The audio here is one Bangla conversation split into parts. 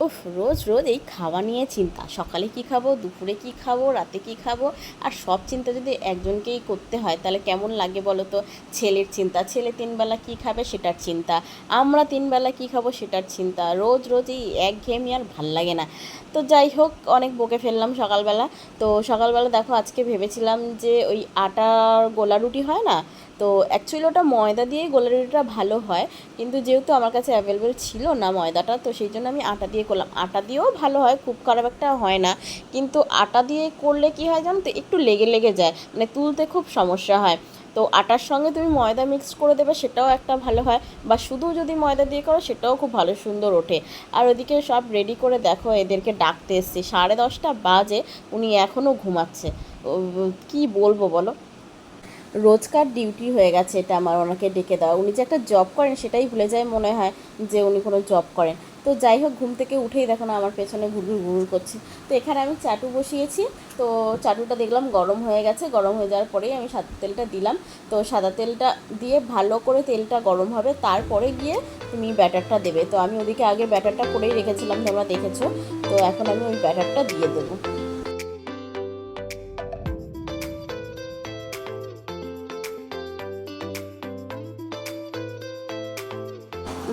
উফ, রোজ রোজ এই খাওয়া নিয়ে চিন্তা, সকালে কি খাবো, দুপুরে কি খাবো, রাতে কি খাবো। আর সব চিন্তা যদি একজনকেই করতে হয় তাহলে কেমন লাগে বলো তো। ছেলের চিন্তা, ছেলে তিনবেলা কি খাবে সেটার চিন্তা, আমরা তিনবেলা কি খাবো সেটার চিন্তা, রোজ রোজ এই একঘেয়েমি আর ভাল লাগে না। তো যাই হোক, অনেক বকে ফেললাম সকালবেলা। তো সকালবেলা দেখো, আজকে ভেবেছিলাম যে ওই আটার গোলা রুটি হয় না, তো অ্যাকচুয়ালি ওটা ময়দা দিয়েই গোলা রুটিটা ভালো হয়, কিন্তু যেহেতু আমার কাছে অ্যাভেলেবেল ছিল না ময়দাটা, তো সেই জন্য আমি আটা দিয়ে করলাম। আটা দিয়েও ভালো হয়, খুব খারাপ একটা হয় না, কিন্তু আটা দিয়ে করলে কী হয় জানো তো, একটু লেগে লেগে যায়, মানে তুলতে খুব সমস্যা হয়। তো আটার সঙ্গে তুমি ময়দা মিক্স করে দেবে, সেটাও একটা ভালো হয়, বা শুধু যদি ময়দা দিয়ে করো সেটাও খুব ভালো সুন্দর ওঠে। আর ওদিকে সব রেডি করে দেখো, এদেরকে ডাকতে এসছি, 10:30 বাজে, উনি এখনও ঘুমাচ্ছে। কি বলবো বলো, রোজকার ডিউটি হয়ে গেছে এটা আমার, ওনাকে ডেকে দেওয়া। উনি যে একটা জব করেন সেটাই ভুলে যায় মনে হয়, যে উনি কোনো জব করেন। তো যাই হোক, ঘুম থেকে উঠেই দেখো না আমার পেছনে ঘুরঘুর ঘুরঘুর করছে। তো এখানে আমি চাটু বসিয়েছি। তো চাটুটা দেখলাম গরম হয়ে গেছে, গরম হয়ে যাওয়ার পরেই আমি সাদা তেলটা দিলাম। তো সাদা তেলটা দিয়ে ভালো করে তেলটা গরম হবে, তারপরে গিয়ে তুমি ব্যাটারটা দেবে। তো আমি ওদিকে আগে ব্যাটারটা করেই রেখেছিলাম, তোমরা দেখেছো। তো এখন আমি ওই ব্যাটারটা দিয়ে দেবো।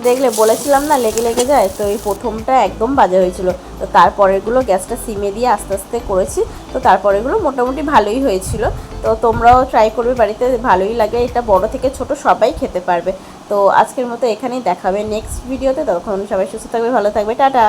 দেখলে, বলেছিলাম না লেগে লেগে যায়, তো এই প্রথমটা একদম বাজে হয়েছিল। তো তারপরেরগুলো গ্যাসটা সিমে দিয়ে আস্তে আস্তে করেছি। তো তারপরেগুলো মোটামুটি ভালোই হয়েছিল। তো তোমরাও ট্রাই করবে বাড়িতে, ভালোই লাগে এটা, বড় থেকে ছোট সবাই খেতে পারবে। তো আজকের মতো এখানেই দেখাবে নেক্সট ভিডিওতে, তখন সবাই সুস্থ থাকবে, ভালো থাকবে, টাটা।